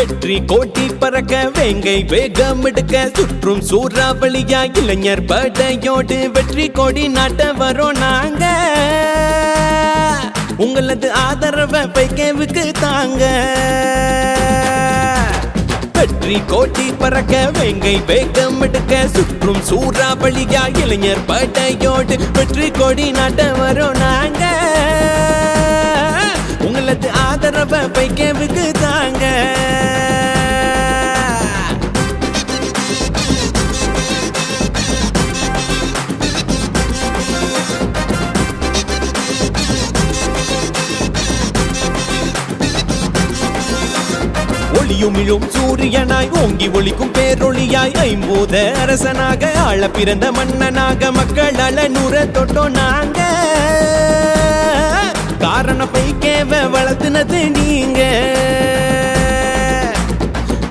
வெற்றி கோட்டி பறக்க வேங்கை வேகம் எடுக்க சுற்றும் சூறாவளியா இளைஞர் படையோடு வெற்றி கொடி நாட்ட வரோம் நாங்க உங்களது ஆதரவை பைக்கேவுக்கு தாங்க வெற்றி கோட்டி பறக்க வேங்கை வேகம் எடுக்க சுற்றும் சூறாவளியா இளைஞர் படையோடு வெற்றி கொடி நாட்ட வரோம் நாங்க உங்களது ஆதரவை பைக்கேவுக்கு தாங்க ஒளியுமிழும் சூரியனாய் ஓங்கி ஒளிக்கும் பேரொளியாய் ஐம்போத அரசனாக ஆள பிறந்த மன்னனாக மக்கள் அலநூற தொட்டோம் நாங்க காரண பைக்கேவ வளர்த்துனது நீங்க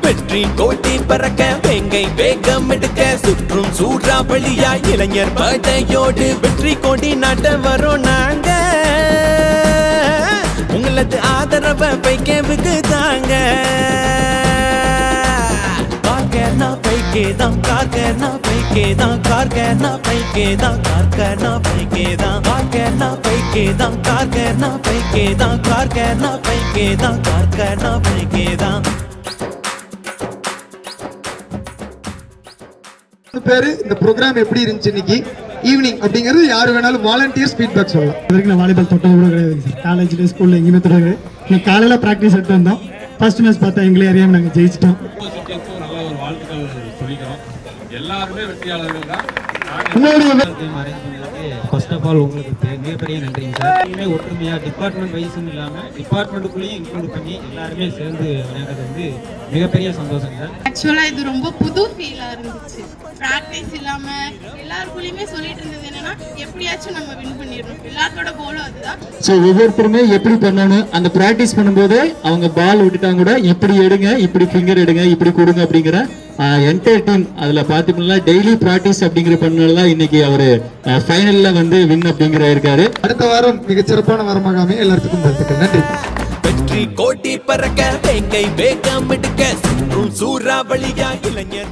வெற்றி கோட்டி பறக்க வேங்கை வேகம் எடுக்க சுற்றும் சூறாவளியாய் இளைஞர் படையோடு வெற்றி கொடி நாட்ட வரோம் நாங்க உங்களது ஆதரவை பைக்கேவுக்கு தாங்க கார்கனா பைக்கேதான் கார்கனா பைக்கேதான் கார்கனா பைக்கேதான் கார்கனா பைக்கேதான் கார்கனா பைக்கேதான் கார்கனா பைக்கேதான் கார்கனா பைக்கேதான் கார்கனா பைக்கேதான் பேரு இந்த ப்ரோக்ராம் எப்படி இருந்துச்சு இன்னைக்கு ஈவினிங் அப்படிங்கிறது யாரு வேணாலும் வாலண்டியர்ஸ் ஃபீட்பேக் சொல்லலாம். இதுக்கு நான் வாலிபால் தொட்டது கூட கிடையாது சார். காலேஜ்ல ஸ்கூல்ல எங்கேயுமே தொடர்ந்து இன்னைக்கு காலையில ப்ராக்டிஸ் எடுத்து வந்தோம். ஃபர்ஸ்ட் மேட்ச் பார்த்தா எங்களே அறியாம நாங்கள் ஜெயிச்சிட்டோம். நல்ல ஒரு வாழ்த்துக்கள் சொல்லிக்கிறோம். எல்லாருமே வெற்றியாளர்கள் தான். ஃபர்ஸ்ட் ஆஃப் ஆல் உங்களுக்கு மிகப்பெரிய நன்றிங்க சார். ஒற்றுமையா டிபார்ட்மெண்ட் வைஸும் இல்லாமல் டிபார்ட்மெண்ட்டுக்குள்ளேயும் இன்க்ளூட் பண்ணி எல்லாருமே சேர்ந்து விளையாடுறது வந்து மிகப்பெரிய சந்தோஷம் சார். ஆக்சுவலா இது ரொம்ப புது ஃபீலா இருந்துச்சு. பிராக்டிஸ் இல்லாம எல்லாருக்குள்ளயுமே சொல்லிட்டு இருந்தது என்னன்னா எப்படியாச்சும் நம்ம வின் பண்ணிடணும். எல்லாத்தோட கோலும் அதுதான். ஸோ ஒவ்வொருத்தருமே எப்படி பண்ணணும் அந்த பிராக்டிஸ் பண்ணும்போது அவங்க பால் விட்டுட்டாங்க கூட இப்படி எடுங்க இப்படி ஃபிங்கர் எடுங்க இப்படி கொடுங்க அப்படிங்கிற என்டையர் டீம் அதுல பாத்தீங்கன்னா டெய்லி பிராக்டிஸ் அப்படிங்கிற பண்ணலாம். இன்னைக்கு அவரு ஃபைனல்ல வந்து வின் அப்படிங்கிற இருக்காரு. அடுத்த வாரம் மிகச்சிறப்பான வாரமாக அமைய எல்லாத்துக்கும் வாழ்த்துக்கள். நன்றி. வெற்றி கோட்டி பறக்க வேங்கை வேகம் எடுக்க சுற்றும் சூறாவளியா இளைஞர்